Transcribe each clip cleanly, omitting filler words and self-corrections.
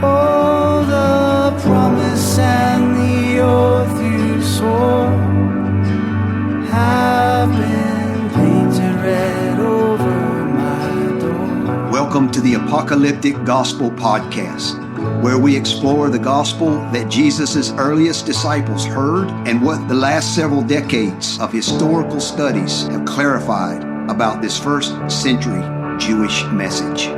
Oh, the promise and the oath you swore have been painted red over my door. Welcome to the Apocalyptic Gospel Podcast, where we explore the gospel that Jesus' earliest disciples heard and what the last several decades of historical studies have clarified about this first century Jewish message.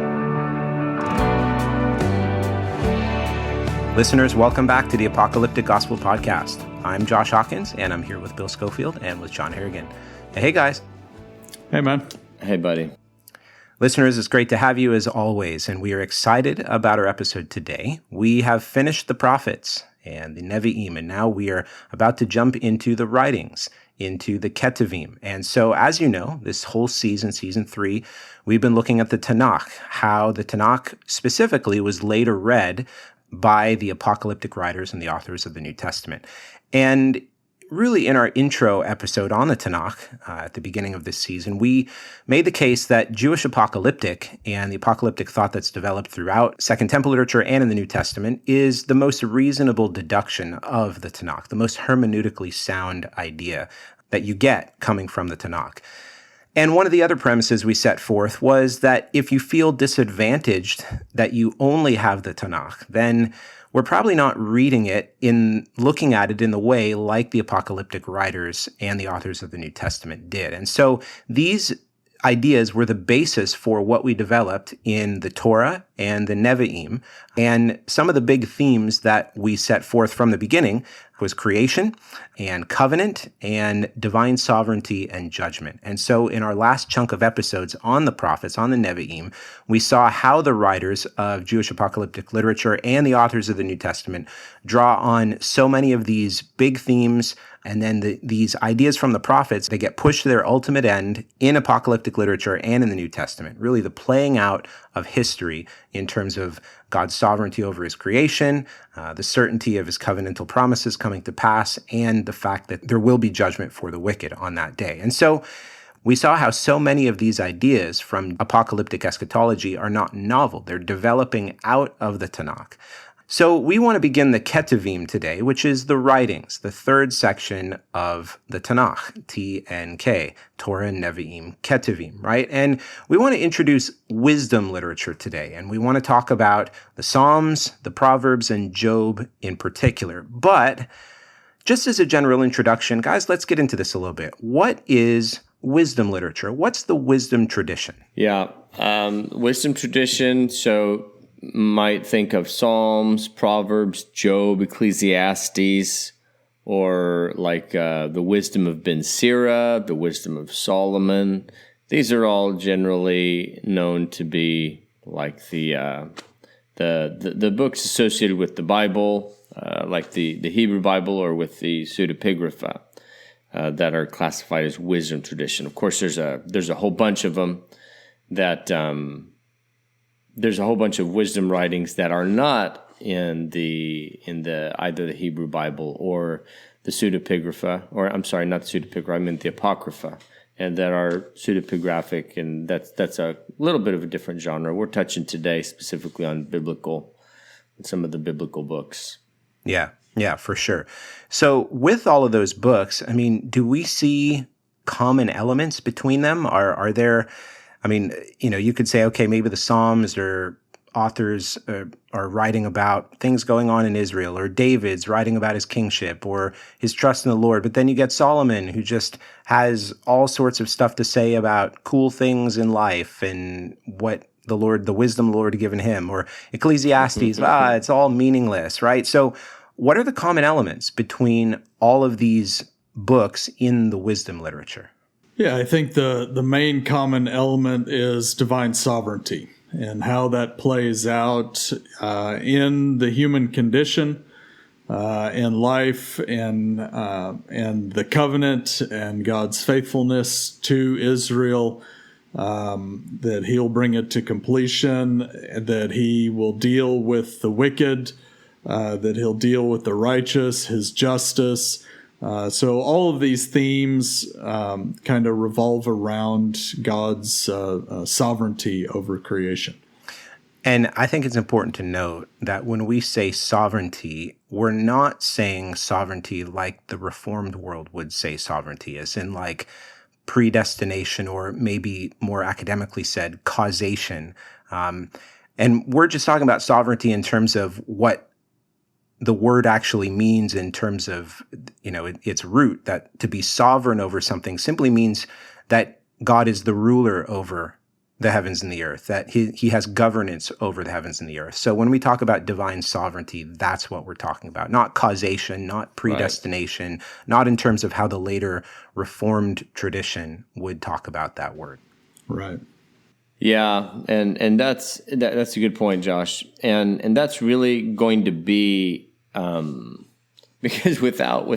Listeners, welcome back to the Apocalyptic Gospel Podcast. I'm Josh Hawkins, and I'm here with Bill Schofield and with John Harrigan. Hey, guys. Hey, man. Hey, buddy. Listeners, it's great to have you as always, and we are excited about our episode today. We have finished the prophets and the Nevi'im, and now we are about to jump into the writings, into the Ketuvim. And so, as you know, this whole season 3, we've been looking at the Tanakh, how the Tanakh specifically was later read by the apocalyptic writers and the authors of the New Testament. And really, in our intro episode on the Tanakh at the beginning of this season, we made the case that Jewish apocalyptic and the apocalyptic thought that's developed throughout Second Temple literature and in the New Testament is the most reasonable deduction of the Tanakh, the most hermeneutically sound idea that you get coming from the Tanakh. And one of the other premises we set forth was that if you feel disadvantaged that you only have the Tanakh, then we're probably not looking at it in the way like the apocalyptic writers and the authors of the New Testament did. And so these ideas were the basis for what we developed in the Torah and the Nevi'im. And some of the big themes that we set forth from the beginning was creation and covenant and divine sovereignty and judgment. And so in our last chunk of episodes on the prophets, on the Nevi'im, we saw how the writers of Jewish apocalyptic literature and the authors of the New Testament draw on so many of these big themes, and then these ideas from the prophets, they get pushed to their ultimate end in apocalyptic literature and in the New Testament, really the playing out of history in terms of God's sovereignty over his creation, the certainty of his covenantal promises coming to pass, and the fact that there will be judgment for the wicked on that day. And so we saw how so many of these ideas from apocalyptic eschatology are not novel. They're developing out of the Tanakh. So we want to begin the Ketuvim today, which is the writings, the third section of the Tanakh, T-N-K, Torah, Nevi'im, Ketuvim, right? And we want to introduce wisdom literature today, and we want to talk about the Psalms, the Proverbs, and Job in particular. But just as a general introduction, guys, let's get into this a little bit. What is wisdom literature? What's the wisdom tradition? Yeah, wisdom tradition, so might think of Psalms, Proverbs, Job, Ecclesiastes, or like the wisdom of Ben Sira, the wisdom of Solomon. These are all generally known to be like the books associated with the Bible, like the Hebrew Bible or with the pseudepigrapha, that are classified as wisdom tradition. Of course, there's a whole bunch of them that. There's a whole bunch of wisdom writings that are not in the either the Hebrew Bible or the pseudepigrapha, or I'm sorry, not the pseudepigrapha, I meant the apocrypha, and that are pseudepigraphic, and that's a little bit of a different genre. We're touching today specifically on some of the biblical books. Yeah, for sure. So with all of those books, I mean, do we see common elements between them? Are there? I mean, you could say, okay, maybe the Psalms or authors are writing about things going on in Israel, or David's writing about his kingship or his trust in the Lord. But then you get Solomon, who just has all sorts of stuff to say about cool things in life and what the wisdom the Lord had given him, or Ecclesiastes, it's all meaningless, right? So what are the common elements between all of these books in the wisdom literature? Yeah, I think the main common element is divine sovereignty and how that plays out in the human condition, in life, and the covenant and God's faithfulness to Israel, that he'll bring it to completion, that he will deal with the wicked, that he'll deal with the righteous, his justice. So all of these themes kind of revolve around God's sovereignty over creation. And I think it's important to note that when we say sovereignty, we're not saying sovereignty like the Reformed world would say sovereignty, as in like predestination, or maybe more academically said, causation. And we're just talking about sovereignty in terms of what the word actually means in terms of, its root, that to be sovereign over something simply means that God is the ruler over the heavens and the earth, that he has governance over the heavens and the earth. So when we talk about divine sovereignty, that's what we're talking about, not causation, not predestination, not in terms of how the later Reformed tradition would talk about that word. Right. Yeah, and that's a good point, Josh. And that's really going to be because without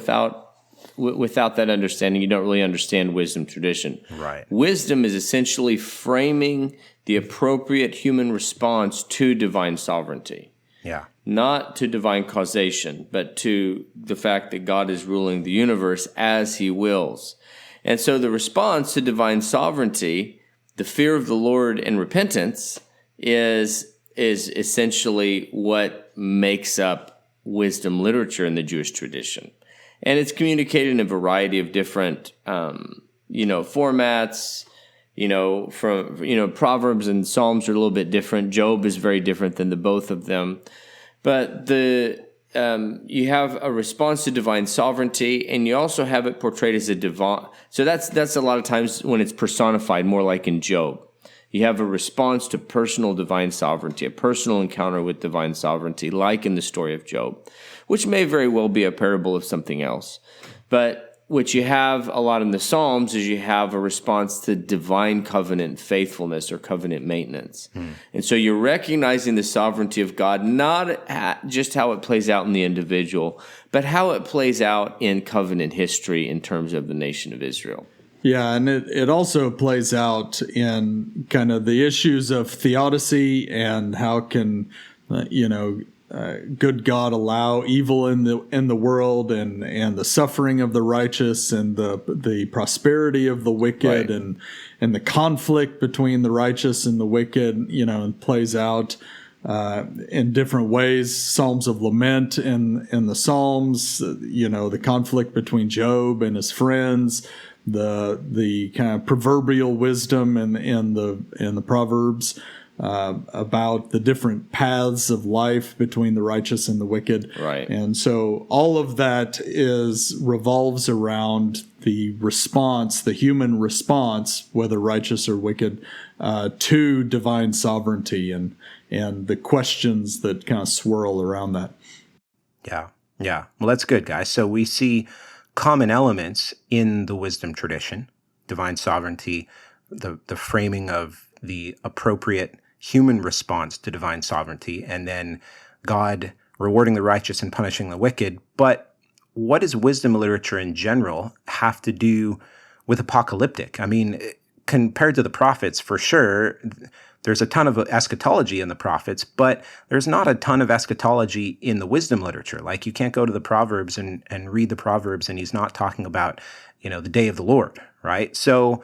that understanding, you don't really understand wisdom tradition. Right. Wisdom is essentially framing the appropriate human response to divine sovereignty. Yeah. Not to divine causation, but to the fact that God is ruling the universe as he wills. And so the response to divine sovereignty, the fear of the Lord and repentance, is essentially what makes up wisdom literature in the Jewish tradition. And it's communicated in a variety of different, formats. Proverbs and Psalms are a little bit different. Job is very different than the both of them. But you have a response to divine sovereignty, and you also have it portrayed as a divine. So that's a lot of times when it's personified, more like in Job. You have a response to personal divine sovereignty, a personal encounter with divine sovereignty, like in the story of Job, which may very well be a parable of something else. But what you have a lot in the Psalms is you have a response to divine covenant faithfulness or covenant maintenance. And so you're recognizing the sovereignty of God, not just how it plays out in the individual, but how it plays out in covenant history in terms of the nation of Israel. Yeah, and it also plays out in kind of the issues of theodicy and how can, good God allow evil in the world and the suffering of the righteous and the prosperity of the wicked, right. and the conflict between the righteous and the wicked, and plays out in different ways. Psalms of lament in the Psalms, the conflict between Job and his friends, the kind of proverbial wisdom in the Proverbs about the different paths of life between the righteous and the wicked. Right. And so all of that revolves around the response, the human response, whether righteous or wicked, to divine sovereignty and the questions that kind of swirl around that. Yeah. Well, that's good, guys. So we see common elements in the wisdom tradition: divine sovereignty, the framing of the appropriate human response to divine sovereignty, and then God rewarding the righteous and punishing the wicked. But what does wisdom literature in general have to do with apocalyptic? I mean, compared to the prophets, for sure, there's a ton of eschatology in the prophets, but there's not a ton of eschatology in the wisdom literature. Like, you can't go to the Proverbs and read the Proverbs and he's not talking about, the day of the Lord, right? So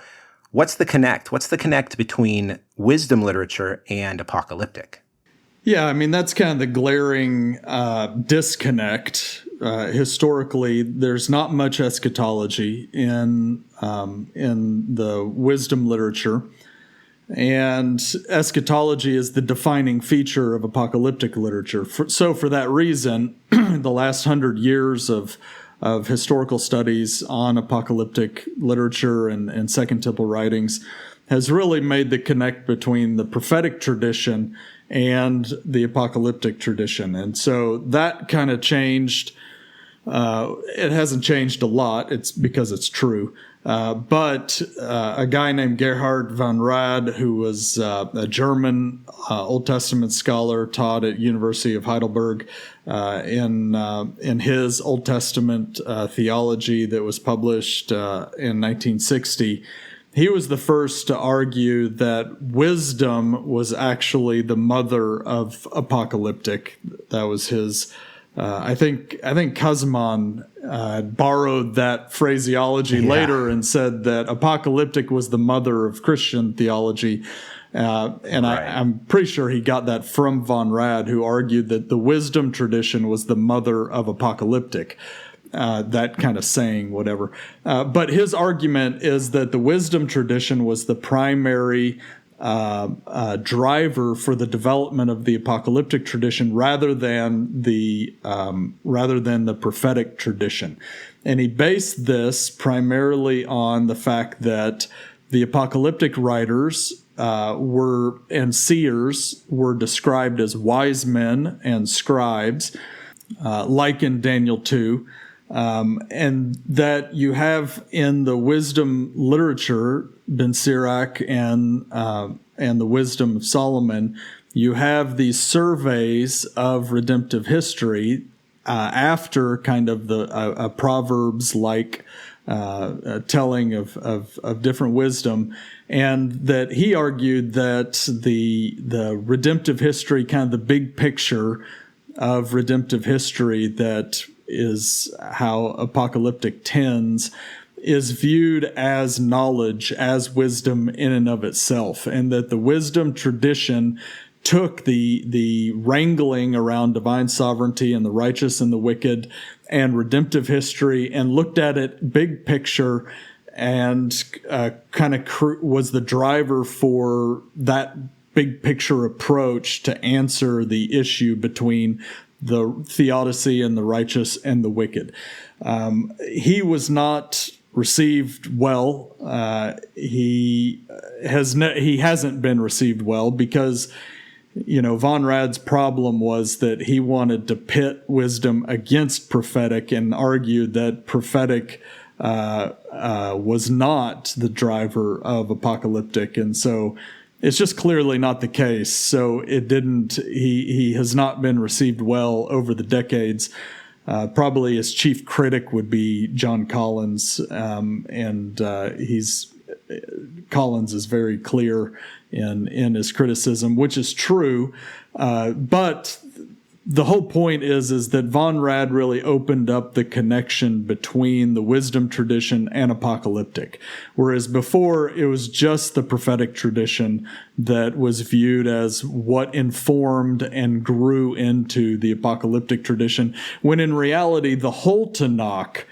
what's the connect? What's the connect between wisdom literature and apocalyptic? Yeah, I mean, that's kind of the glaring disconnect. Historically, there's not much eschatology in the wisdom literature. And eschatology is the defining feature of apocalyptic literature. So for that reason, the last 100 years of historical studies on apocalyptic literature and Second Temple writings has really made the connect between the prophetic tradition and the apocalyptic tradition. And so that kind of changed. It hasn't changed a lot. It's because it's true. But a guy named Gerhard von Rad, who was a German Old Testament scholar, taught at University of Heidelberg in his Old Testament theology that was published in 1960. He was the first to argue that wisdom was actually the mother of apocalyptic. That was his. I think Kazman borrowed that phraseology later and said that apocalyptic was the mother of Christian theology. And Right. I'm pretty sure he got that from Von Rad, who argued that the wisdom tradition was the mother of apocalyptic. That kind of saying, whatever. But his argument is that the wisdom tradition was the primary driver for the development of the apocalyptic tradition, rather than the prophetic tradition. And he based this primarily on the fact that the apocalyptic writers and seers were described as wise men and scribes, like in Daniel 2. And that you have in the wisdom literature, Ben Sirach and the wisdom of Solomon, you have these surveys of redemptive history after kind of the Proverbs like telling of different wisdom, and that he argued that the redemptive history, kind of the big picture of redemptive history that is how apocalyptic tends, is viewed as knowledge, as wisdom in and of itself, and that the wisdom tradition took the wrangling around divine sovereignty and the righteous and the wicked and redemptive history and looked at it big picture, and kind of was the driver for that big picture approach to answer the issue between the theodicy and the righteous and the wicked. He was not received well. He hasn't been received well because, Von Rad's problem was that he wanted to pit wisdom against prophetic and argued that prophetic was not the driver of apocalyptic, and so it's just clearly not the case. So it didn't. He has not been received well over the decades. Probably his chief critic would be John Collins, and Collins is very clear in his criticism, which is true. But the whole point is that Von Rad really opened up the connection between the wisdom tradition and apocalyptic, whereas before it was just the prophetic tradition that was viewed as what informed and grew into the apocalyptic tradition, when in reality the whole Tanakh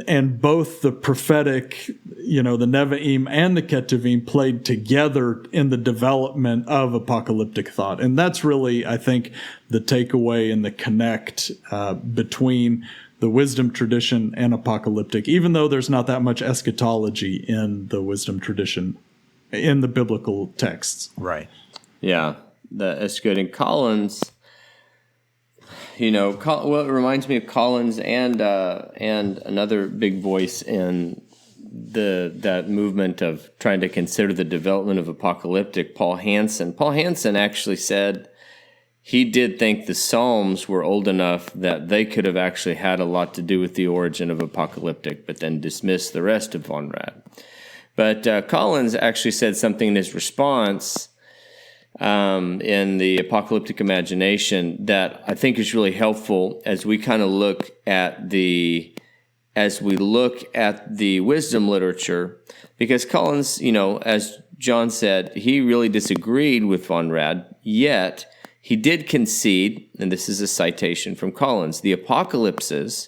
and both the prophetic, the Nevi'im and the Ketuvim played together in the development of apocalyptic thought. And that's really, I think, the takeaway and the connect between the wisdom tradition and apocalyptic, even though there's not that much eschatology in the wisdom tradition in the biblical texts. Right. Yeah, that's good. And Collins, it reminds me of Collins and another big voice in that movement of trying to consider the development of apocalyptic, Paul Hanson. Paul Hanson actually said he did think the Psalms were old enough that they could have actually had a lot to do with the origin of apocalyptic, but then dismissed the rest of Von Rad. But Collins actually said something in his response in the Apocalyptic Imagination that I think is really helpful as we kind of look at the wisdom literature, because Collins, as John said, he really disagreed with Von Rad, yet he did concede, and this is a citation from Collins, the apocalypses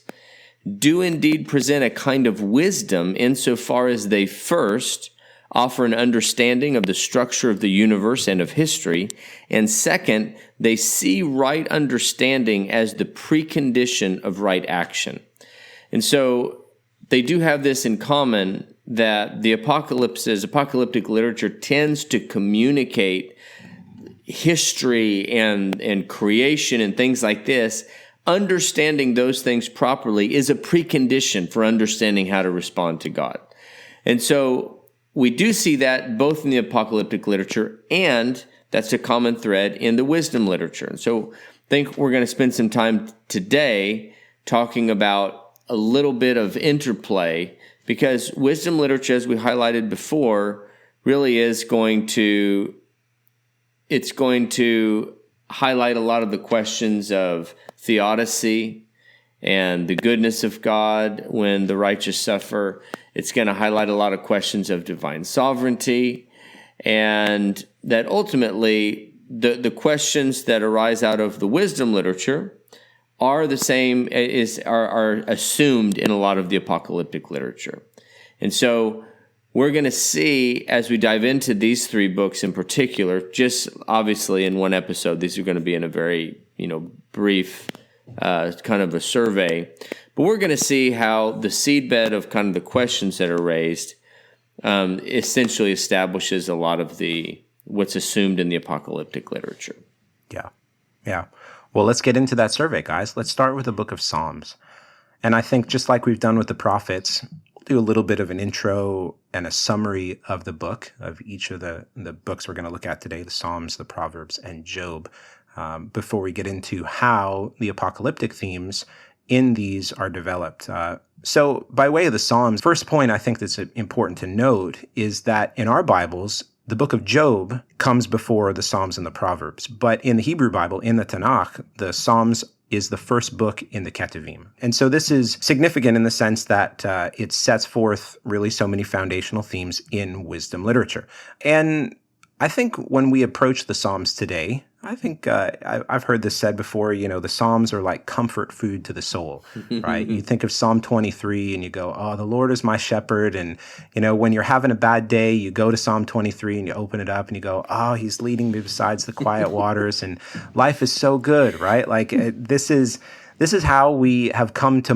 do indeed present a kind of wisdom insofar as they first offer an understanding of the structure of the universe and of history, and second, they see right understanding as the precondition of right action. And so they do have this in common, that the apocalyptic literature tends to communicate history and creation and things like this. Understanding those things properly is a precondition for understanding how to respond to God. And so we do see that both in the apocalyptic literature, and that's a common thread in the wisdom literature. And so I think we're going to spend some time today talking about a little bit of interplay, because wisdom literature, as we highlighted before, really is going to highlight a lot of the questions of theodicy and the goodness of God when the righteous suffer. It's going to highlight a lot of questions of divine sovereignty and that ultimately the questions that arise out of the wisdom literature are the same, are assumed in a lot of the apocalyptic literature. And so we're going to see, as we dive into these three books in particular, just obviously in one episode, these are going to be in a very, brief kind of a survey, but we're going to see how the seedbed of kind of the questions that are raised essentially establishes a lot of what's assumed in the apocalyptic literature. Yeah. Well, let's get into that survey, guys. Let's start with the book of Psalms. And I think just like we've done with the prophets, we'll do a little bit of an intro and a summary of the book, of each of the books we're going to look at today, the Psalms, the Proverbs, and Job, before we get into how the apocalyptic themes in these are developed. So by way of the Psalms, first point I think that's important to note is that in our Bibles, the book of Job comes before the Psalms and the Proverbs. But in the Hebrew Bible, in the Tanakh, the Psalms is the first book in the Ketuvim. And so this is significant in the sense that it sets forth really so many foundational themes in wisdom literature. And I think when we approach the Psalms today, I think I've heard this said before, the Psalms are like comfort food to the soul, right? You think of Psalm 23 and you go, oh, the Lord is my shepherd. And, when you're having a bad day, you go to Psalm 23 and you open it up and you go, oh, he's leading me besides the quiet waters. And life is so good, right? Like this is how we have come to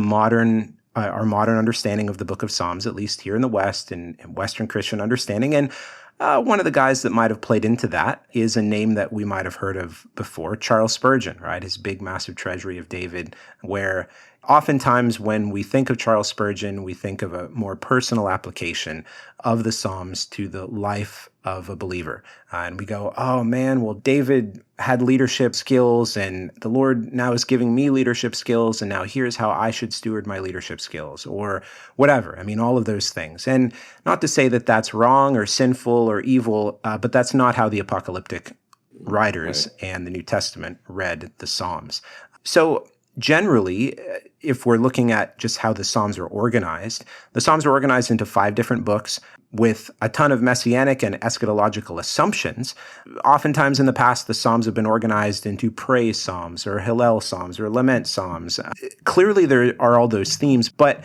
our modern understanding of the book of Psalms, at least here in the West and Western Christian understanding. And one of the guys that might have played into that is a name that we might have heard of before, Charles Spurgeon, right? His big, massive treasury of David, where oftentimes when we think of Charles Spurgeon, we think of a more personal application of the Psalms to the life of a believer. And we go, oh man, well, David had leadership skills and the Lord now is giving me leadership skills. And now here's how I should steward my leadership skills or whatever. I mean, all of those things. And not to say that that's wrong or sinful or evil, but that's not how the apocalyptic writers and the New Testament read the Psalms. So generally, if we're looking at just how the Psalms are organized into 5 different books with a ton of messianic and eschatological assumptions. Oftentimes in the past, the Psalms have been organized into praise psalms or Hallel psalms or lament psalms. Clearly, there are all those themes, but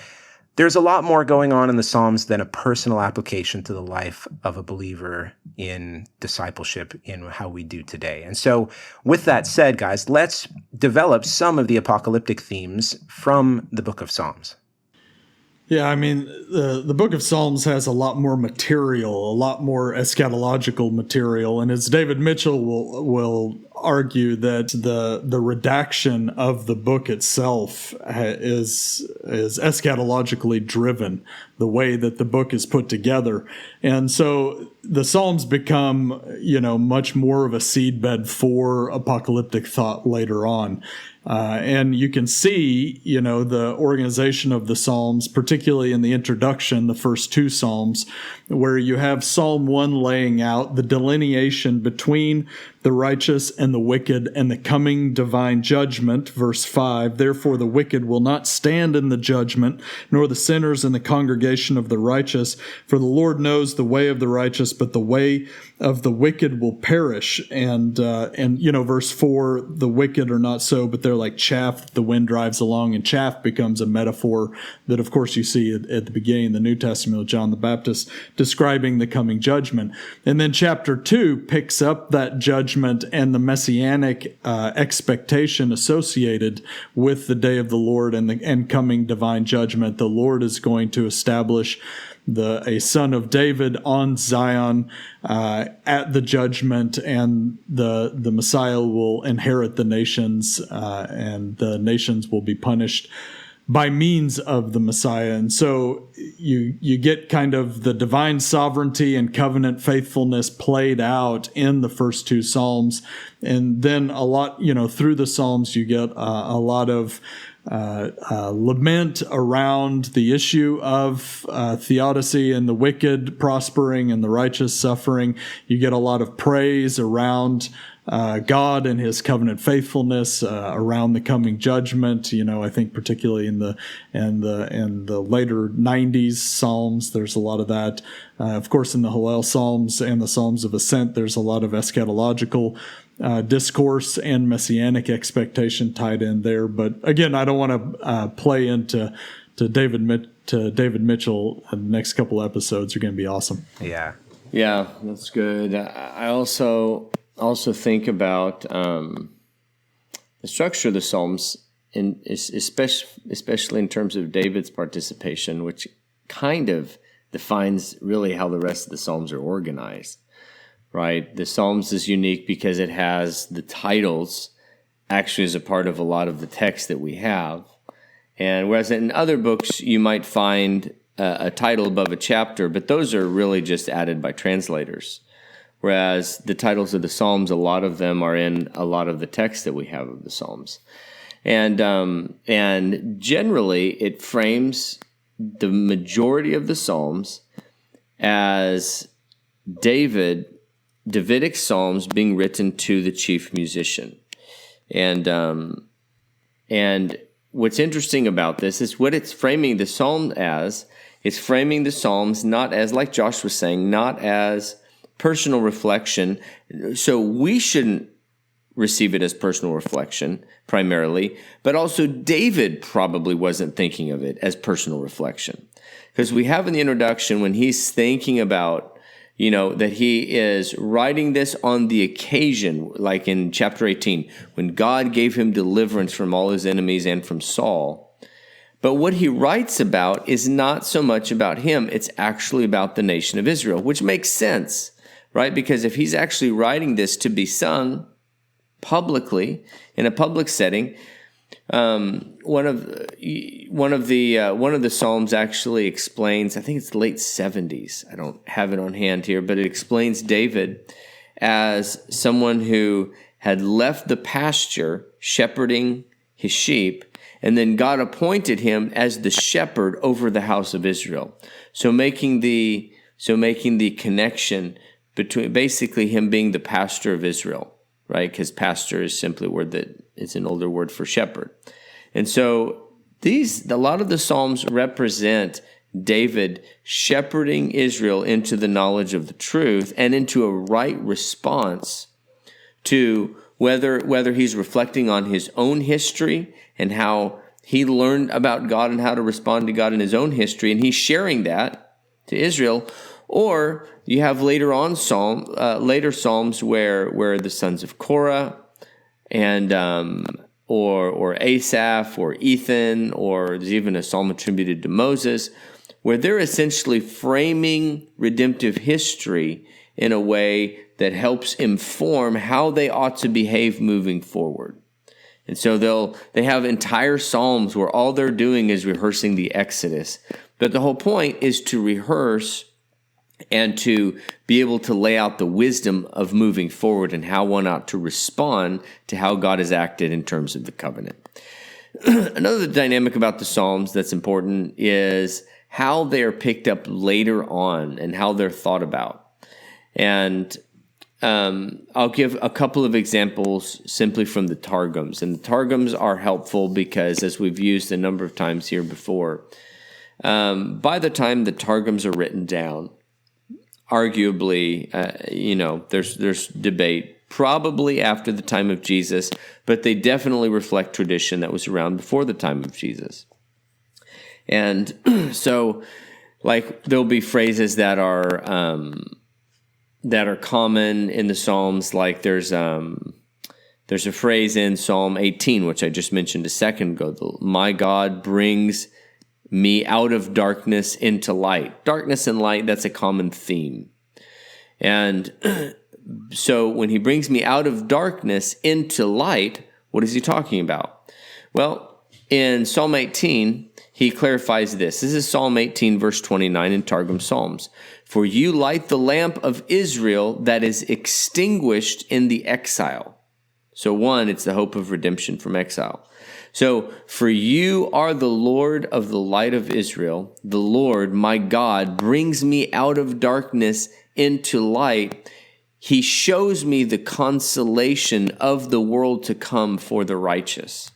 there's a lot more going on in the Psalms than a personal application to the life of a believer in discipleship in how we do today. And so with that said, guys, let's develop some of the apocalyptic themes from the book of Psalms. Yeah, I mean, the book of Psalms has a lot more material, a lot more eschatological material. And as David Mitchell will argue that the redaction of the book itself is eschatologically driven, the way that the book is put together. And so the Psalms become, much more of a seedbed for apocalyptic thought later on. And you can see, the organization of the Psalms, particularly in the introduction, the first 2 Psalms, where you have Psalm 1 laying out the delineation between the righteous and the wicked and the coming divine judgment. Verse 5, therefore the wicked will not stand in the judgment, nor the sinners in the congregation of the righteous. For the Lord knows the way of the righteous, but the way of the wicked will perish. And verse 4, the wicked are not so, but they're like chaff that the wind drives along, and chaff becomes a metaphor that, of course, you see at the beginning of the New Testament with John the Baptist describing the coming judgment. And then chapter 2 picks up that judgment and the messianic expectation associated with the day of the Lord and coming divine judgment. The Lord is going to establish a son of David on Zion at the judgment, and the Messiah will inherit the nations, and the nations will be punished by means of the Messiah. And so you get kind of the divine sovereignty and covenant faithfulness played out in the first 2 Psalms. And then a lot, through the Psalms, you get a lot of lament around the issue of theodicy and the wicked prospering and the righteous suffering. You get a lot of praise around God and His covenant faithfulness around the coming judgment. I think particularly in the later 90s Psalms, there's a lot of that. Of course, in the Hallel Psalms and the Psalms of Ascent, there's a lot of eschatological discourse and messianic expectation tied in there. But again, I don't want to play into David Mitchell. The next couple episodes are going to be awesome. Yeah, that's good. I also think about the structure of the Psalms, especially in terms of David's participation, which kind of defines really how the rest of the Psalms are organized, right? The Psalms is unique because it has the titles actually as a part of a lot of the text that we have. And whereas in other books you might find a title above a chapter, but those are really just added by translators. Whereas the titles of the Psalms, a lot of them are in a lot of the text that we have of the Psalms. And generally it frames the majority of the Psalms as Davidic Psalms being written to the chief musician. And what's interesting about this is what it's framing the Psalm as. It's framing the Psalms not as, like Josh was saying, not as personal reflection. So we shouldn't receive it as personal reflection primarily, but also David probably wasn't thinking of it as personal reflection. Because we have in the introduction when he's thinking about, that he is writing this on the occasion, like in chapter 18, when God gave him deliverance from all his enemies and from Saul. But what he writes about is not so much about him. It's actually about the nation of Israel, which makes sense, right? Because if he's actually writing this to be sung publicly in a public setting, one of the Psalms actually explains, I think it's the late 70s. I don't have it on hand here, but it explains David as someone who had left the pasture shepherding his sheep, and then God appointed him as the shepherd over the house of Israel. So making the connection between basically him being the pastor of Israel, right? Because pastor is simply a word that is an older word for shepherd. And so a lot of the Psalms represent David shepherding Israel into the knowledge of the truth and into a right response to whether he's reflecting on his own history and how he learned about God and how to respond to God in his own history, and he's sharing that to Israel. Or you have later Psalms where the sons of Korah and or Asaph or Ethan, or there's even a psalm attributed to Moses, where they're essentially framing redemptive history in a way that helps inform how they ought to behave moving forward. And so they have entire psalms where all they're doing is rehearsing the Exodus. But the whole point is to rehearse and to be able to lay out the wisdom of moving forward and how one ought to respond to how God has acted in terms of the covenant. Another dynamic about the Psalms that's important is how they're picked up later on and how they're thought about. And I'll give a couple of examples simply from the Targums. And the Targums are helpful because, as we've used a number of times here before, by the time the Targums are written down, arguably, there's debate, probably after the time of Jesus, but they definitely reflect tradition that was around before the time of Jesus. And so, like, there'll be phrases that are common in the Psalms. Like there's a phrase in Psalm 18, which I just mentioned a second ago: "My God brings me out of darkness into light." Darkness and light, that's a common theme. And so when he brings me out of darkness into light, what is he talking about? Well, in Psalm 18, he clarifies this. This is Psalm 18, verse 29 in Targum Psalms. "For you light the lamp of Israel that is extinguished in the exile." So one, it's the hope of redemption from exile. So, "For you are the Lord of the light of Israel. The Lord, my God, brings me out of darkness into light. he shows me the consolation of the world to come for the righteous.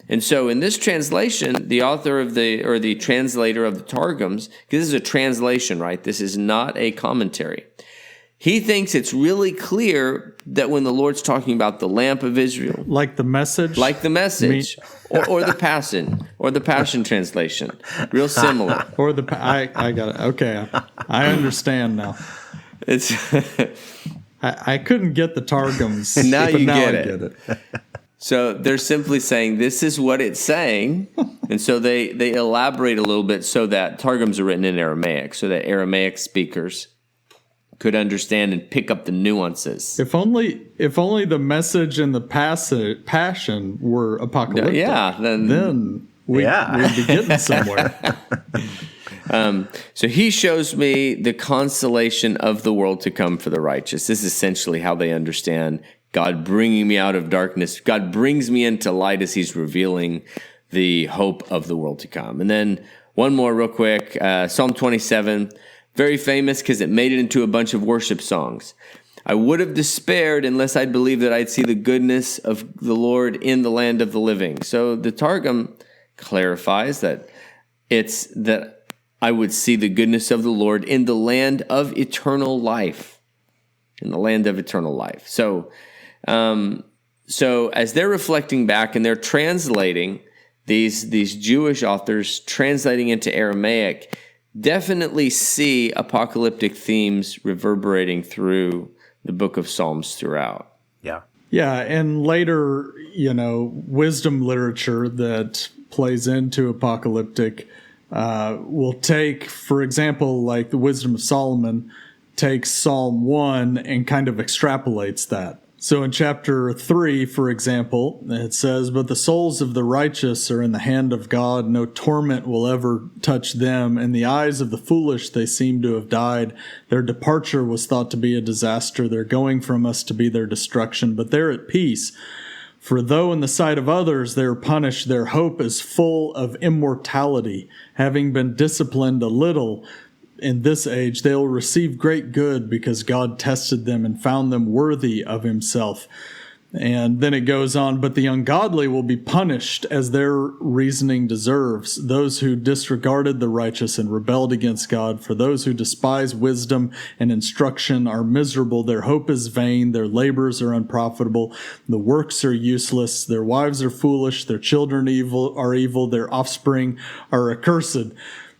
And so in this translation, the author of the translator of the Targums, because this is a translation, right? This is not a commentary. He thinks it's really clear that when the Lord's talking about the lamp of Israel, Like the message, or the Passion translation, real similar. or I got it. Okay, I understand now. It's I couldn't get the Targums. Now but you now get I it. get it. So they're simply saying this is what it's saying, and so they elaborate a little bit so that Targums are written in Aramaic, so that Aramaic speakers could understand and pick up the nuances. If only the message and the passion were apocalyptic. Then we'd be getting somewhere. So he shows me the consolation of the world to come for the righteous. This is essentially how they understand God bringing me out of darkness. God brings me into light as he's revealing the hope of the world to come. And then one more real quick, Psalm 27, very famous because it made it into a bunch of worship songs. I would have despaired unless I'd believed that I'd see the goodness of the Lord in the land of the living. So the Targum clarifies that it's that I would see the goodness of the Lord in the land of eternal life. In the land of eternal life. So as they're reflecting back and they're translating, these Jewish authors translating into Aramaic definitely see apocalyptic themes reverberating through the book of Psalms throughout. Yeah. Yeah, and later, wisdom literature that plays into apocalyptic will take, for example, like the Wisdom of Solomon, takes Psalm 1 and kind of extrapolates that. So in chapter 3, for example, it says, "But the souls of the righteous are in the hand of God. No torment will ever touch them. In the eyes of the foolish they seem to have died. Their departure was thought to be a disaster. Their going from us to be their destruction. But they're at peace. For though in the sight of others they are punished, their hope is full of immortality. Having been disciplined a little in this age, they will receive great good because God tested them and found them worthy of himself." And then it goes on, "But the ungodly will be punished as their reasoning deserves. Those who disregarded the righteous and rebelled against God. For those who despise wisdom and instruction are miserable. Their hope is vain. Their labors are unprofitable. The works are useless. Their wives are foolish. Their children are evil. Their offspring are accursed."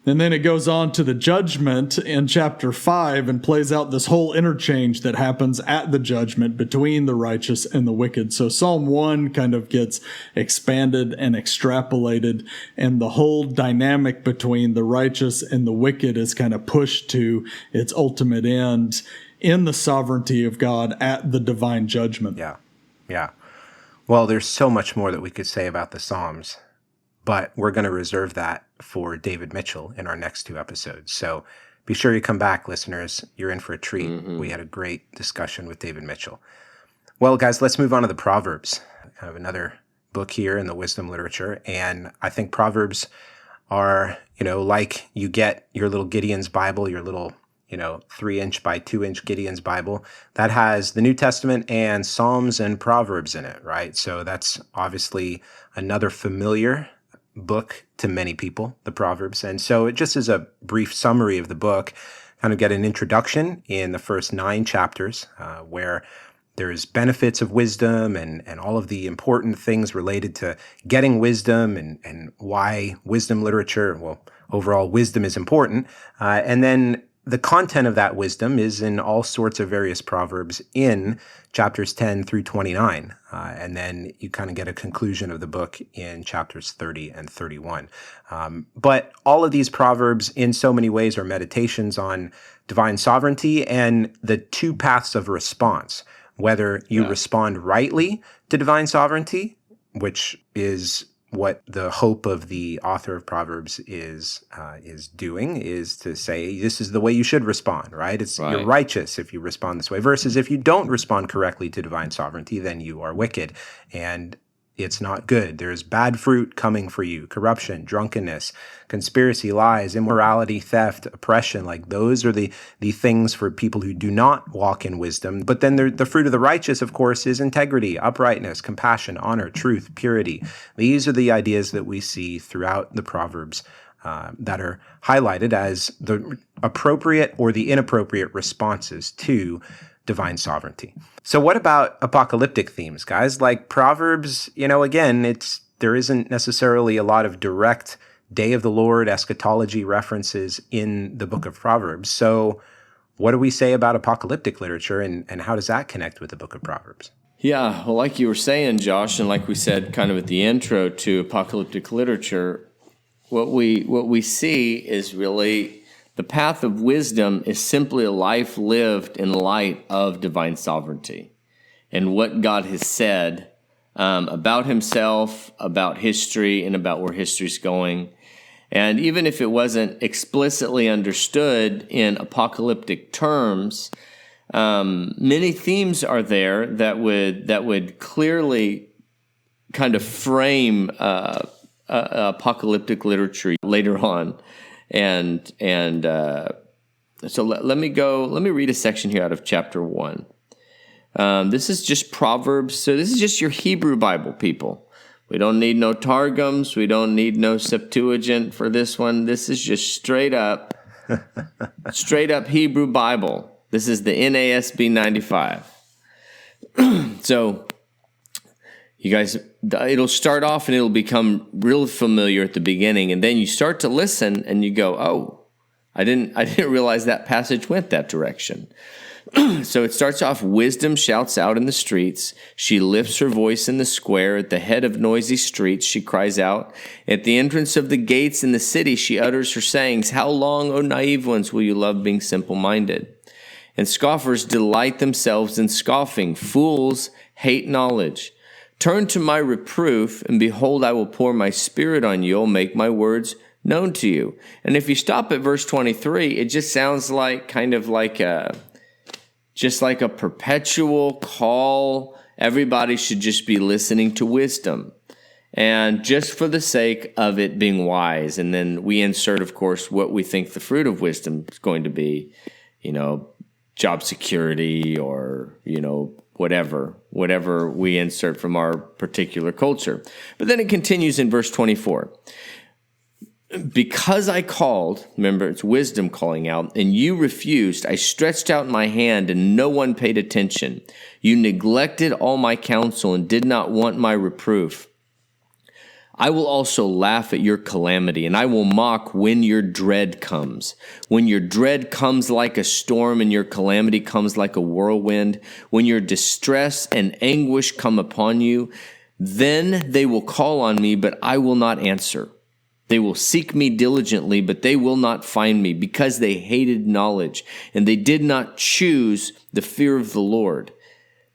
And then it goes on to the judgment in chapter 5 and plays out this whole interchange that happens at the judgment between the righteous and the wicked. So Psalm 1 kind of gets expanded and extrapolated, and the whole dynamic between the righteous and the wicked is kind of pushed to its ultimate end in the sovereignty of God at the divine judgment. Yeah. Well, there's so much more that we could say about the Psalms, but we're going to reserve that for David Mitchell in our next 2 episodes. So be sure you come back, listeners. You're in for a treat. Mm-hmm. We had a great discussion with David Mitchell. Well, guys, let's move on to the Proverbs, kind of another book here in the wisdom literature. And I think Proverbs are, like you get your little Gideon's Bible, your little 3-inch by 2-inch Gideon's Bible, that has the New Testament and Psalms and Proverbs in it, right? So that's obviously another familiar book to many people, the Proverbs. And so just as a brief summary of the book, kind of get an introduction in the first 9 chapters, where there's benefits of wisdom and all of the important things related to getting wisdom and why wisdom literature, well, overall wisdom is important. And then the content of that wisdom is in all sorts of various proverbs in chapters 10 through 29. And then you kind of get a conclusion of the book in chapters 30 and 31. But all of these proverbs in so many ways are meditations on divine sovereignty and the 2 paths of response, whether you respond rightly to divine sovereignty, which is what the hope of the author of Proverbs is doing, is to say this is the way you should respond, right? You're righteous if you respond this way, versus if you don't respond correctly to divine sovereignty, then you are wicked. And It's not good. There is bad fruit coming for you. Corruption, drunkenness, conspiracy, lies, immorality, theft, oppression. Like those are the things for people who do not walk in wisdom. But then the fruit of the righteous, of course, is integrity, uprightness, compassion, honor, truth, purity. These are the ideas that we see throughout the Proverbs that are highlighted as the appropriate or the inappropriate responses to divine sovereignty. So what about apocalyptic themes, guys? Like Proverbs, again, there isn't necessarily a lot of direct day of the Lord eschatology references in the book of Proverbs. So what do we say about apocalyptic literature, and how does that connect with the book of Proverbs? Yeah, well, like you were saying, Josh, and like we said kind of at the intro to apocalyptic literature, what we see is really the path of wisdom is simply a life lived in light of divine sovereignty and what God has said about himself, about history, and about where history's going. And even if it wasn't explicitly understood in apocalyptic terms, many themes are there that would clearly kind of frame apocalyptic literature later on. And so let me read a section here out of chapter 1. This is just Proverbs. So this is just your Hebrew Bible, people. We don't need no Targums. We don't need no Septuagint for this one. This is just straight up Hebrew Bible. This is the NASB 95. So you guys, it'll start off and it'll become real familiar at the beginning, and then you start to listen and you go, "Oh, I didn't realize that passage went that direction." So it starts off, wisdom shouts out in the streets. She lifts her voice in the square. At the head of noisy streets, she cries out. At the entrance of the gates in the city, she utters her sayings. How long, O naive ones, will you love being simple-minded? And scoffers delight themselves in scoffing. Fools hate knowledge. Turn to my reproof, and behold, I will pour my spirit on you. I'll make my words known to you. And if you stop at verse 23, it just sounds like just like a perpetual call. Everybody should just be listening to wisdom, and just for the sake of it being wise. And then we insert, of course, what we think the fruit of wisdom is going to be, job security or, whatever we insert from our particular culture. But then it continues in verse 24. Because I called, remember it's wisdom calling out, and you refused, I stretched out my hand and no one paid attention. You neglected all my counsel and did not want my reproof. I will also laugh at your calamity, and I will mock when your dread comes. When your dread comes like a storm and your calamity comes like a whirlwind, when your distress and anguish come upon you, then they will call on me, but I will not answer. They will seek me diligently, but they will not find me, because they hated knowledge, and they did not choose the fear of the Lord.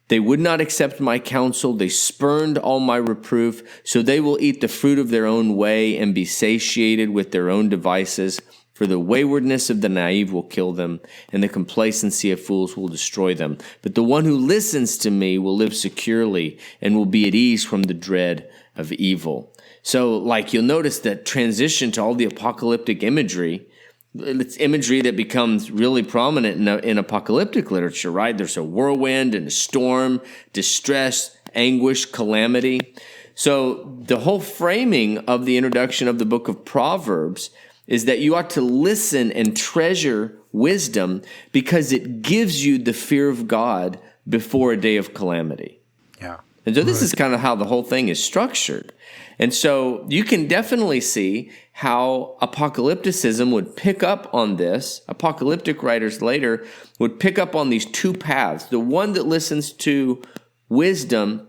They would not accept my counsel. They spurned all my reproof. So they will eat the fruit of their own way and be satiated with their own devices. For the waywardness of the naive will kill them, and the complacency of fools will destroy them. But the one who listens to me will live securely and will be at ease from the dread of evil. So, you'll notice that transition to all the apocalyptic imagery. It's imagery that becomes really prominent in apocalyptic literature, right? There's a whirlwind and a storm, distress, anguish, calamity. So the whole framing of the introduction of the book of Proverbs is that you ought to listen and treasure wisdom because it gives you the fear of God before a day of calamity. Yeah. And so this is kind of how the whole thing is structured. And so you can definitely see how apocalypticism would pick up on this. Apocalyptic writers later would pick up on these two paths. The one that listens to wisdom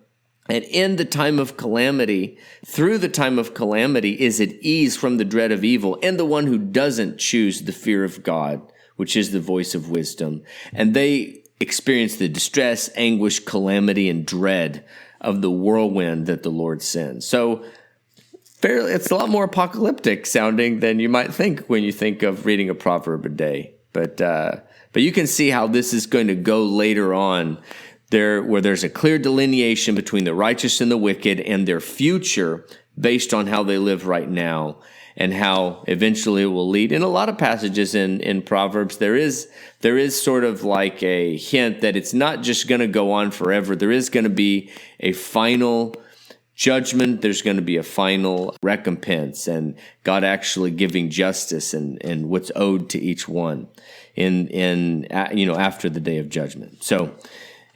and in the time of calamity, through the time of calamity, is at ease from the dread of evil, and the one who doesn't choose the fear of God, which is the voice of wisdom. And they experience the distress, anguish, calamity, and dread of the whirlwind that the Lord sends. So it's a lot more apocalyptic sounding than you might think when you think of reading a proverb a day. But you can see how this is going to go later on. where there's a clear delineation between the righteous and the wicked and their future based on how they live right now and how eventually it will lead. In a lot of passages in Proverbs, there is sort of like a hint that it's not just going to go on forever. There is going to be a final judgment. There's going to be a final recompense, and God actually giving justice and what's owed to each one in after the day of judgment. So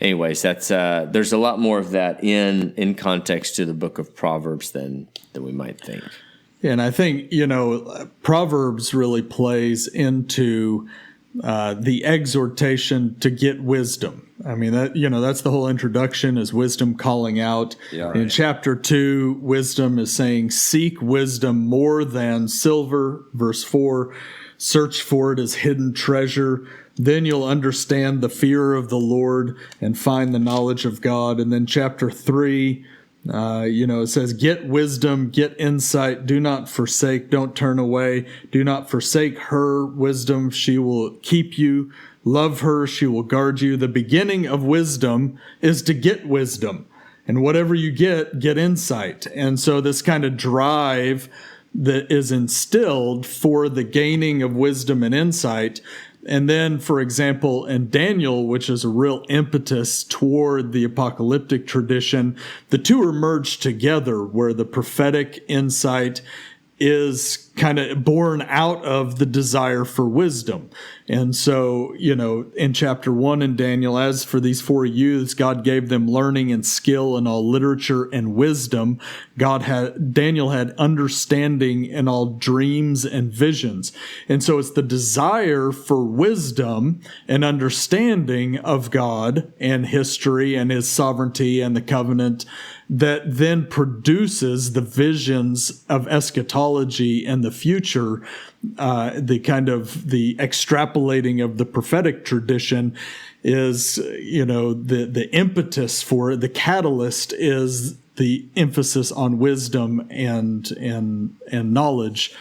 anyways, that's there's a lot more of that in context to the book of Proverbs than we might think. And I think, Proverbs really plays into the exhortation to get wisdom. I mean, that's the whole introduction, is wisdom calling out. Yeah, right. In chapter 2, wisdom is saying, seek wisdom more than silver. Verse 4, search for it as hidden treasure. Then you'll understand the fear of the Lord and find the knowledge of God. And then chapter 3, it says, get wisdom, get insight, do not forsake, don't turn away, do not forsake her wisdom, she will keep you, love her, she will guard you. The beginning of wisdom is to get wisdom, and whatever you get insight. And so this kind of drive that is instilled for the gaining of wisdom and insight. And then, for example, in Daniel, which is a real impetus toward the apocalyptic tradition, the two are merged together, where the prophetic insight is kind of born out of the desire for wisdom. And so, in chapter 1 in Daniel, as for these 4 youths, God gave them learning and skill in all literature and wisdom. Daniel had understanding in all dreams and visions. And so it's the desire for wisdom and understanding of God and history and his sovereignty and the covenant that then produces the visions of eschatology and the future, the extrapolating of the prophetic tradition is, the impetus for it. The catalyst is the emphasis on wisdom and knowledge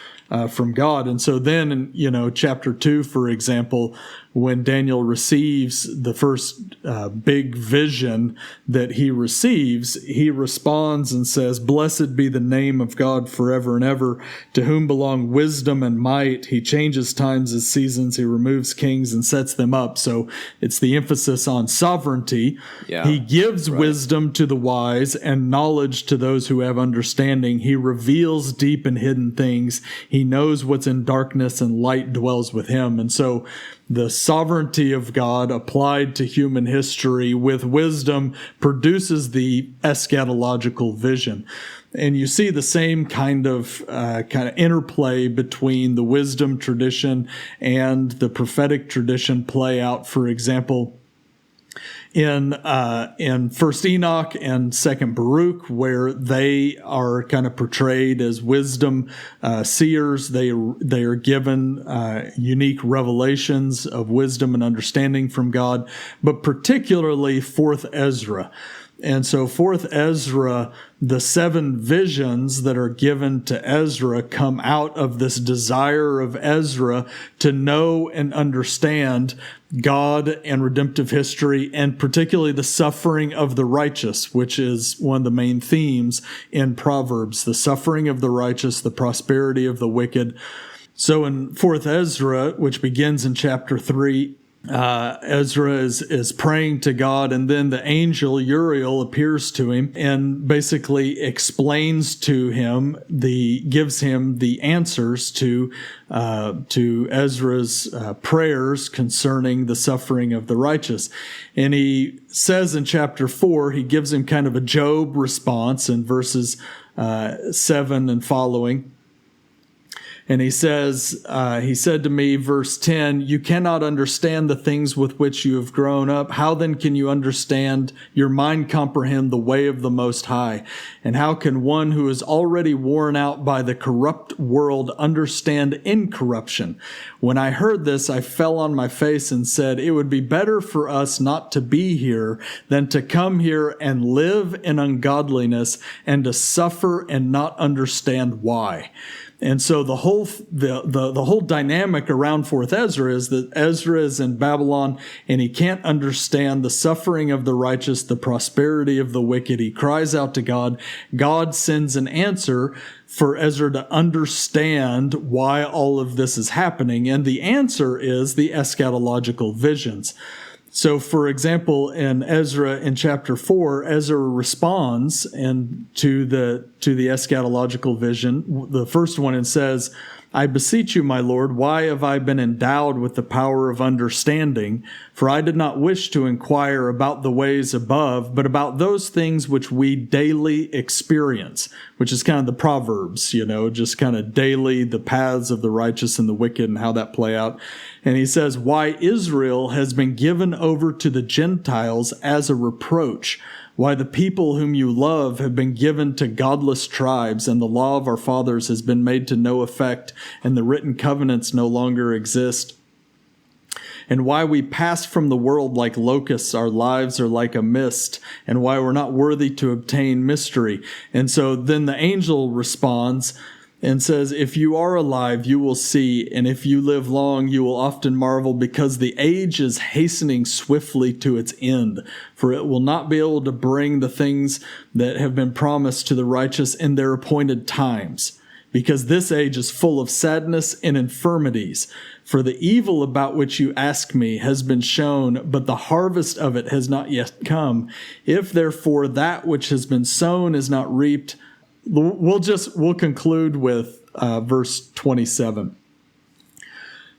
from God. And so then in, chapter 2, for example, when Daniel receives the first big vision that he receives, he responds and says, "Blessed be the name of God forever and ever, to whom belong wisdom and might. He changes times as seasons. He removes kings and sets them up." So it's the emphasis on sovereignty. Yeah, he gives wisdom to the wise and knowledge to those who have understanding. He reveals deep and hidden things. He knows what's in darkness, and light dwells with him. And so the sovereignty of God applied to human history with wisdom produces the eschatological vision. And you see the same kind of interplay between the wisdom tradition and the prophetic tradition play out, for example, in First Enoch and Second Baruch, where they are kind of portrayed as wisdom seers. They are given unique revelations of wisdom and understanding from God, but particularly Fourth Ezra. And so Fourth Ezra, the 7 visions that are given to Ezra come out of this desire of Ezra to know and understand God and redemptive history, and particularly the suffering of the righteous, which is one of the main themes in Proverbs, the suffering of the righteous, the prosperity of the wicked. So in Fourth Ezra, which begins in chapter 3, Ezra is praying to God, and then the angel Uriel appears to him and basically explains to him, gives him the answers to Ezra's prayers concerning the suffering of the righteous. And he says in chapter 4, he gives him kind of a Job response in verses 7 and following. And he says, he said to me, verse 10, "You cannot understand the things with which you have grown up. How then can you understand, your mind comprehend the way of the Most High? And how can one who is already worn out by the corrupt world understand incorruption?" When I heard this, I fell on my face and said, "It would be better for us not to be here than to come here and live in ungodliness and to suffer and not understand why." And so the whole dynamic around 4th Ezra is that Ezra is in Babylon and he can't understand the suffering of the righteous, the prosperity of the wicked. He cries out to God. God sends an answer for Ezra to understand why all of this is happening. And the answer is the eschatological visions. So, for example, in Ezra in chapter 4, Ezra responds to the eschatological vision, the first one, and says, I beseech you, my Lord, why have I been endowed with the power of understanding? For I did not wish to inquire about the ways above, but about those things which we daily experience, which is kind of the Proverbs, just kind of daily, the paths of the righteous and the wicked and how that play out. And he says, why Israel has been given over to the Gentiles as a reproach, why the people whom you love have been given to godless tribes, and the law of our fathers has been made to no effect, and the written covenants no longer exist. And why we pass from the world like locusts, our lives are like a mist, and why we're not worthy to obtain mystery. And so then the angel responds and says, if you are alive, you will see, and if you live long, you will often marvel, because the age is hastening swiftly to its end. For it will not be able to bring the things that have been promised to the righteous in their appointed times, because this age is full of sadness and infirmities. For the evil about which you ask me has been shown, but the harvest of it has not yet come. If therefore that which has been sown is not reaped, we'll conclude with verse 27.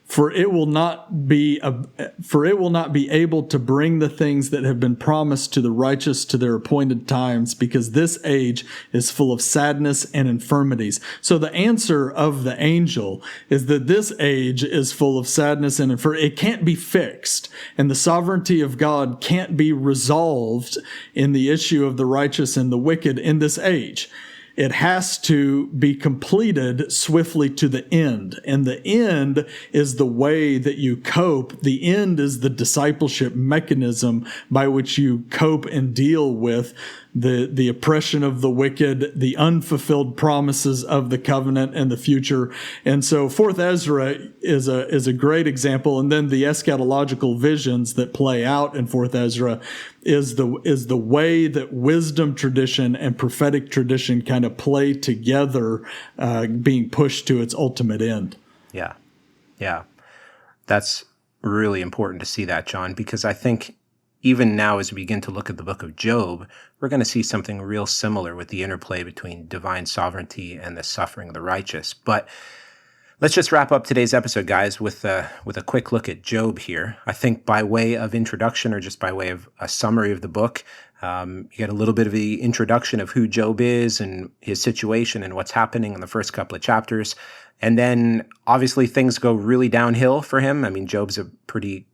For it will not be able to bring the things that have been promised to the righteous to their appointed times, because this age is full of sadness and infirmities. So the answer of the angel is that this age is full of sadness and infirmity. It can't be fixed, and the sovereignty of God can't be resolved in the issue of the righteous and the wicked in this age. It has to be completed swiftly to the end. And the end is the way that you cope. The end is the discipleship mechanism by which you cope and deal with the oppression of the wicked, the unfulfilled promises of the covenant and the future. And so 4th Ezra is a great example. And then the eschatological visions that play out in 4th Ezra is the way that wisdom tradition and prophetic tradition kind of play together, being pushed to its ultimate end. Yeah. That's really important to see that, John, because I think even now, as we begin to look at the book of Job, we're going to see something real similar with the interplay between divine sovereignty and the suffering of the righteous. But let's just wrap up today's episode, guys, with a quick look at Job here. I think by way of introduction, or just by way of a summary of the book, you get a little bit of the introduction of who Job is and his situation and what's happening in the first couple of chapters. And then obviously things go really downhill for him. I mean, Job's a pretty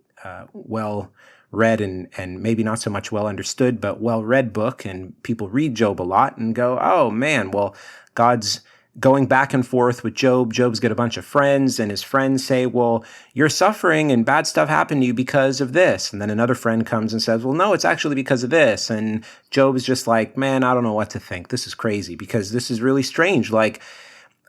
well-read and maybe not so much well understood, but well-read book. And people read Job a lot and go, oh man, well, God's going back and forth with Job. Job's got a bunch of friends, and his friends say, well, you're suffering and bad stuff happened to you because of this. And then another friend comes and says, well, no, it's actually because of this. And Job is just like, man, I don't know what to think. This is crazy, because this is really strange. Like,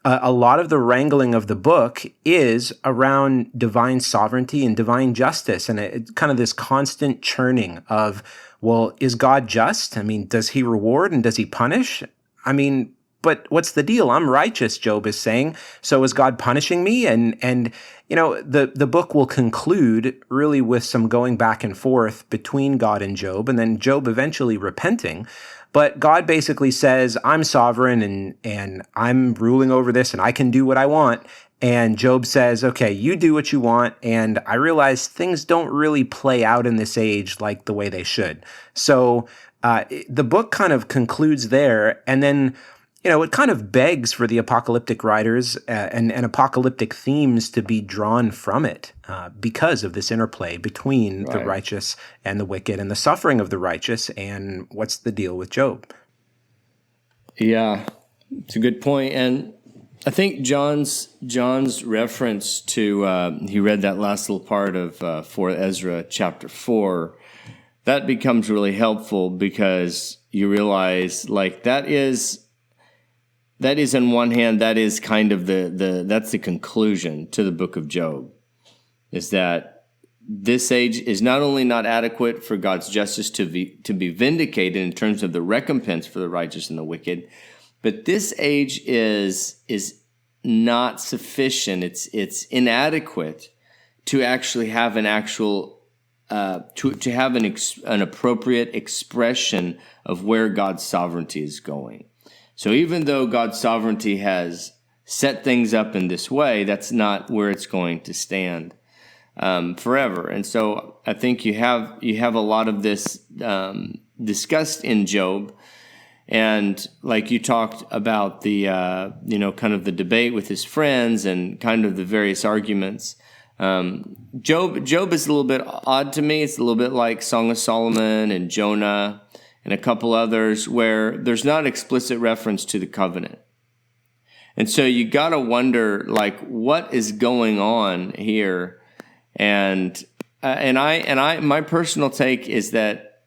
a lot of the wrangling of the book is around divine sovereignty and divine justice, and kind of this constant churning of, well, is God just? I mean, does he reward and does he punish? I mean, but what's the deal? I'm righteous, Job is saying. So is God punishing me? And you know, the book will conclude really with some going back and forth between God and Job, and then Job eventually repenting. But God basically says, I'm sovereign and I'm ruling over this and I can do what I want. And Job says, okay, you do what you want. And I realize things don't really play out in this age like the way they should. So the book kind of concludes there. And then, you know, it kind of begs for the apocalyptic writers and apocalyptic themes to be drawn from it because of this interplay between the righteous and the wicked, and the suffering of the righteous, and what's the deal with Job. Yeah, it's a good point. And I think John's reference to, he read that last little part of 4 Ezra chapter 4, that becomes really helpful, because you realize, like, that is that is, on one hand, that is kind of that's the conclusion to the book of Job, is that this age is not only not adequate for God's justice to be vindicated in terms of the recompense for the righteous and the wicked, but this age is not sufficient. It's inadequate to actually have an actual to have an appropriate expression of where God's sovereignty is going. So even though God's sovereignty has set things up in this way, that's not where it's going to stand forever. And so I think you have a lot of this discussed in Job, and like you talked about the kind of the debate with his friends and kind of the various arguments. Job is a little bit odd to me. It's a little bit like Song of Solomon and Jonah and a couple others where there's not explicit reference to the covenant. And so you got to wonder, like, what is going on here? And my personal take is that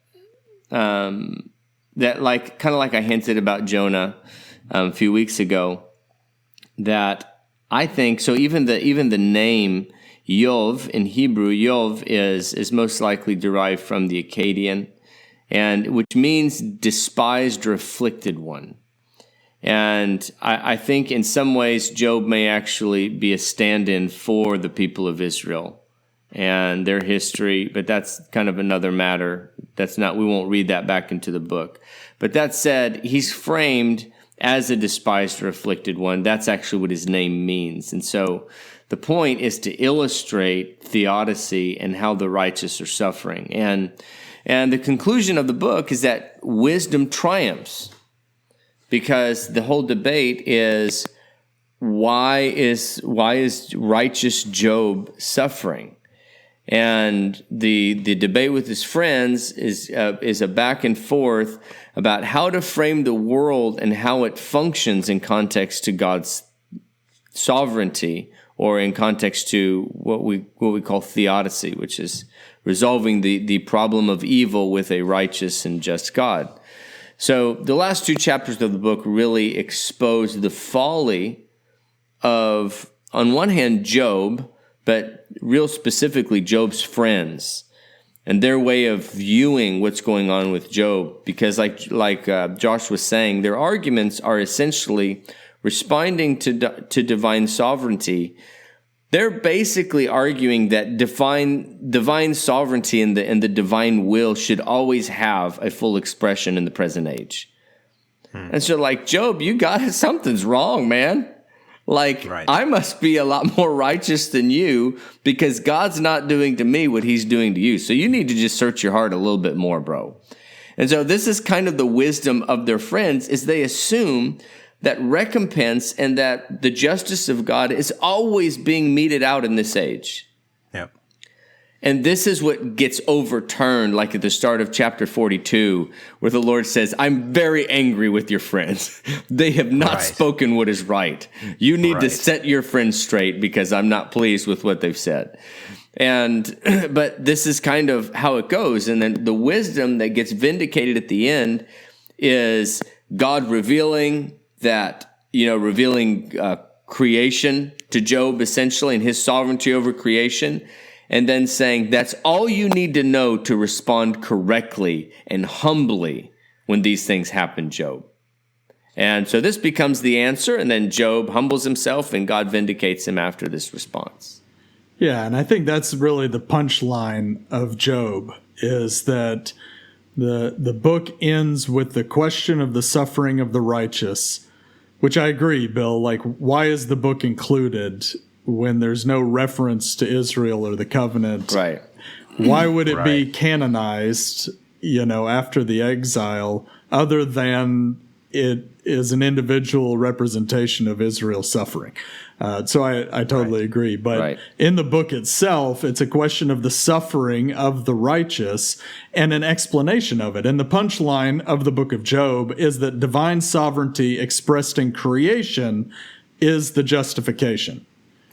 that like kind of like I hinted about Jonah a few weeks ago, that I think so. Even the name Yov in Hebrew, Yov is most likely derived from the Akkadian, and which means despised or afflicted one. And I think in some ways Job may actually be a stand-in for the people of Israel and their history, but that's kind of another matter. We won't read that back into the book. But that said, he's framed as a despised or afflicted one. That's actually what his name means. And so the point is to illustrate theodicy and how the righteous are suffering. And the conclusion of the book is that wisdom triumphs, because the whole debate is why is righteous Job suffering? And the debate with his friends is a back and forth about how to frame the world and how it functions in context to God's sovereignty, or in context to what we call theodicy, which is resolving the problem of evil with a righteous and just God. So the last two chapters of the book really expose the folly of, on one hand, Job, but real specifically Job's friends and their way of viewing what's going on with Job. Because like Josh was saying, their arguments are essentially responding to divine sovereignty. They're basically arguing that divine sovereignty and the divine will should always have a full expression in the present age. And so, like, Job, something's wrong, man. Like, right. I must be a lot more righteous than you because God's not doing to me what he's doing to you. So you need to just search your heart a little bit more, bro. And so this is kind of the wisdom of their friends, is they assume that recompense and that the justice of God is always being meted out in this age. Yep. And this is what gets overturned, like at the start of chapter 42, where the Lord says, I'm very angry with your friends. They have not spoken what is right. You need to set your friends straight because I'm not pleased with what they've said. But this is kind of how it goes. And then the wisdom that gets vindicated at the end is God revealing creation to Job, essentially, and his sovereignty over creation, and then saying that's all you need to know to respond correctly and humbly when these things happen, Job. And so this becomes the answer, and then Job humbles himself, and God vindicates him after this response. Yeah, and I think that's really the punchline of Job, is that the book ends with the question of the suffering of the righteous, which I agree, Bill. Like, why is the book included when there's no reference to Israel or the covenant? Right. Why would it be canonized, after the exile, other than it is an individual representation of Israel's suffering? So I totally agree. But in the book itself, it's a question of the suffering of the righteous and an explanation of it. And the punchline of the book of Job is that divine sovereignty expressed in creation is the justification.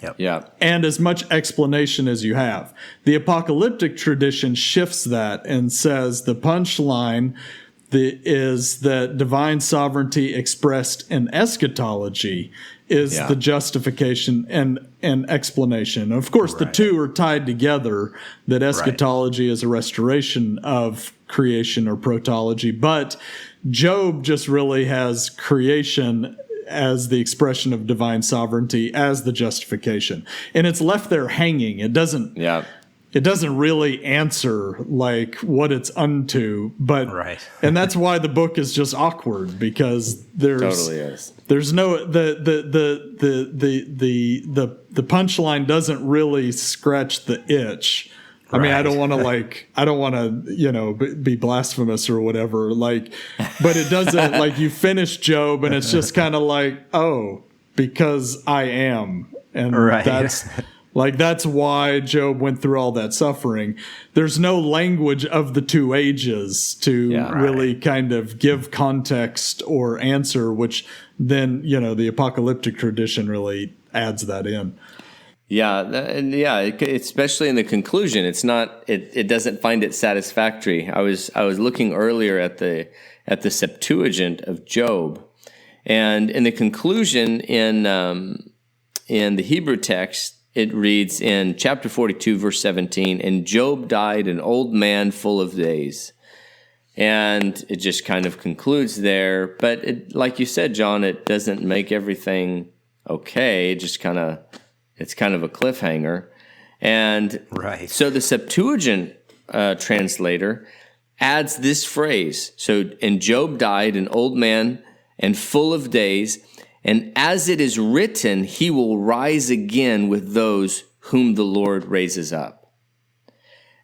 Yep. Yeah. And as much explanation as you have. The apocalyptic tradition shifts that and says the punchline is that divine sovereignty expressed in eschatology is the justification and explanation. Of course, the two are tied together, that eschatology is a restoration of creation or protology, but Job just really has creation as the expression of divine sovereignty as the justification. And it's left there hanging. It doesn't really answer like what it's unto, but and that's why the book is just awkward, because there's no the punchline doesn't really scratch the itch. I mean, I don't want to be blasphemous or whatever, but it doesn't, like, you finish Job and it's just kind of like, oh, because I am. And that's why Job went through all that suffering. There's no language of the two ages to really kind of give context or answer, which then, the apocalyptic tradition really adds that in. Especially in the conclusion, it's not. It doesn't find it satisfactory. I was looking earlier at the Septuagint of Job, and in the conclusion in the Hebrew text, it reads in chapter 42, verse 17, "And Job died an old man full of days," and it just kind of concludes there. But like you said, John, it doesn't make everything okay. It just it's kind of a cliffhanger. And so the Septuagint translator adds this phrase. So, "And Job died an old man and full of days, and as it is written, he will rise again with those whom the Lord raises up."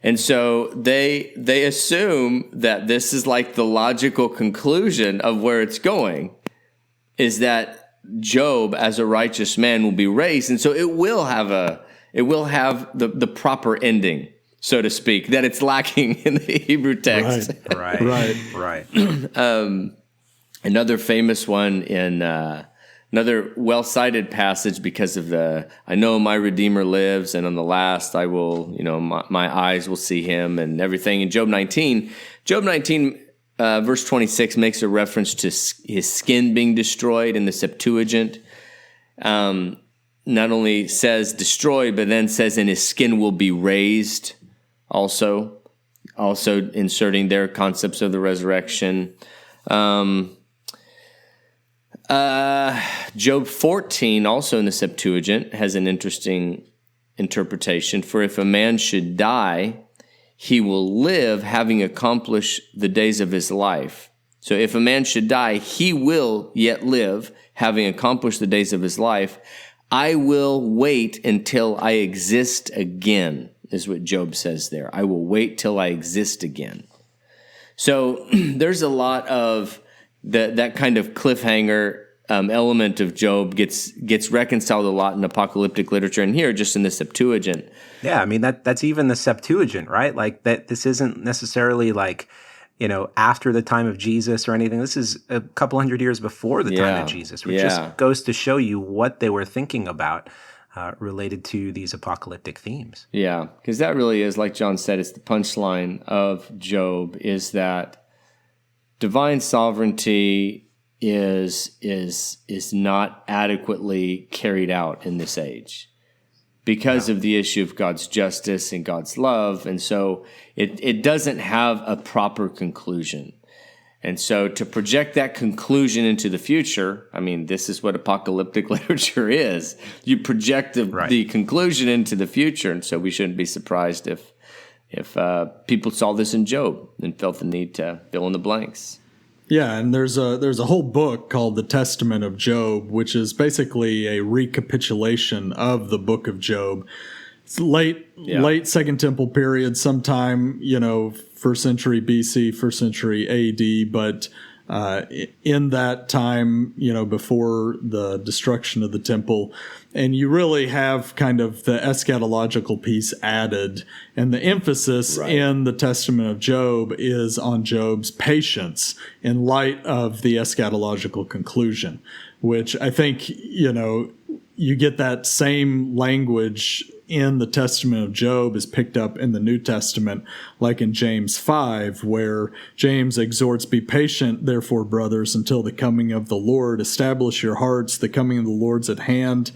And so they assume that this is like the logical conclusion of where it's going, is that Job as a righteous man will be raised, and so it will have the proper ending, so to speak, that it's lacking in the Hebrew text. Right. Another famous one in another well-cited passage because of "I know my Redeemer lives, and on the last I will, my eyes will see him," and everything. In Job 19, verse 26 makes a reference to his skin being destroyed in the Septuagint. Not only says destroyed, but then says, "and his skin will be raised," also inserting their concepts of the resurrection. Job 14, also in the Septuagint, has an interesting interpretation. "For if a man should die, he will live, having accomplished the days of his life." So if a man should die, he will yet live, having accomplished the days of his life. "I will wait until I exist again," is what Job says there. "I will wait till I exist again." So there's a lot of that kind of cliffhanger element of Job gets reconciled a lot in apocalyptic literature, and here just in the Septuagint. Yeah, I mean that's even the Septuagint, right? Like that. This isn't necessarily like after the time of Jesus or anything. This is a couple hundred years before the time of Jesus, which just goes to show you what they were thinking about related to these apocalyptic themes. Yeah, because that really is, like John said, it's the punchline of Job, is that divine sovereignty is not adequately carried out in this age because of the issue of God's justice and God's love. And so it doesn't have a proper conclusion. And so to project that conclusion into the future, I mean, this is what apocalyptic literature is. You project the conclusion into the future. And so we shouldn't be surprised if people saw this in Job and felt the need to fill in the blanks. Yeah, and there's a whole book called The Testament of Job, which is basically a recapitulation of the book of Job. It's late Second Temple period, sometime, 1st century BC, 1st century AD, but in that time, before the destruction of the temple. And you really have kind of the eschatological piece added. And the emphasis in the Testament of Job is on Job's patience in light of the eschatological conclusion, which I think, you get that same language in the Testament of Job is picked up in the New Testament, like in James 5, where James exhorts, "Be patient, therefore, brothers, until the coming of the Lord. Establish your hearts, the coming of the Lord's at hand."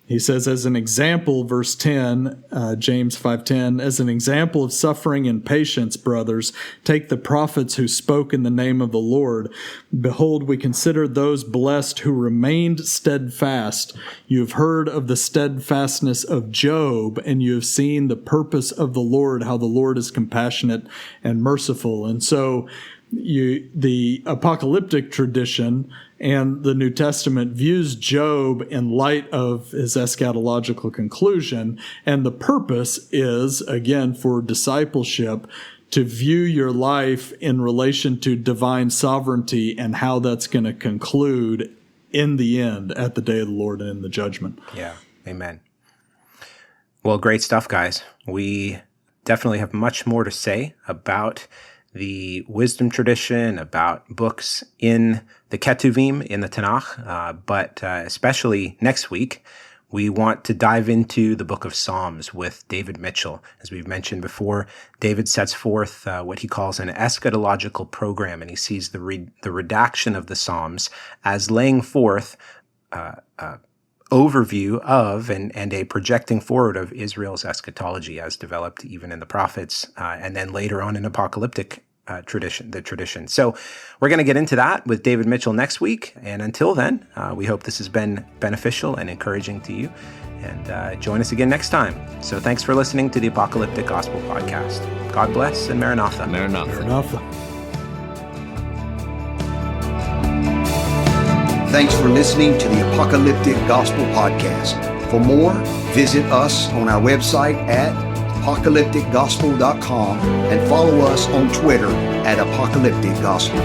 He says, as an example, verse 10, James 5:10, "As an example of suffering and patience, brothers, take the prophets who spoke in the name of the Lord. Behold, we consider those blessed who remained steadfast. You have heard of the steadfastness of Job, and you have seen the purpose of the Lord, how the Lord is compassionate and merciful." And so the apocalyptic tradition and the New Testament views Job in light of his eschatological conclusion, and the purpose is, again, for discipleship, to view your life in relation to divine sovereignty and how that's going to conclude in the end at the day of the Lord and in the judgment. Yeah, amen. Well, great stuff, guys. We definitely have much more to say about the wisdom tradition, about books in the Ketuvim, in the Tanakh, but especially next week, we want to dive into the book of Psalms with David Mitchell. As we've mentioned before, David sets forth what he calls an eschatological program, and he sees the redaction of the Psalms as laying forth overview of and a projecting forward of Israel's eschatology as developed even in the prophets, and then later on in apocalyptic tradition. So we're going to get into that with David Mitchell next week. And until then, we hope this has been beneficial and encouraging to you. And join us again next time. So thanks for listening to the Apocalyptic Gospel Podcast. God bless and Maranatha. Maranatha. Maranatha. Thanks for listening to the Apocalyptic Gospel Podcast. For more, visit us on our website at apocalypticgospel.com and follow us on Twitter at Apocalyptic Gospel.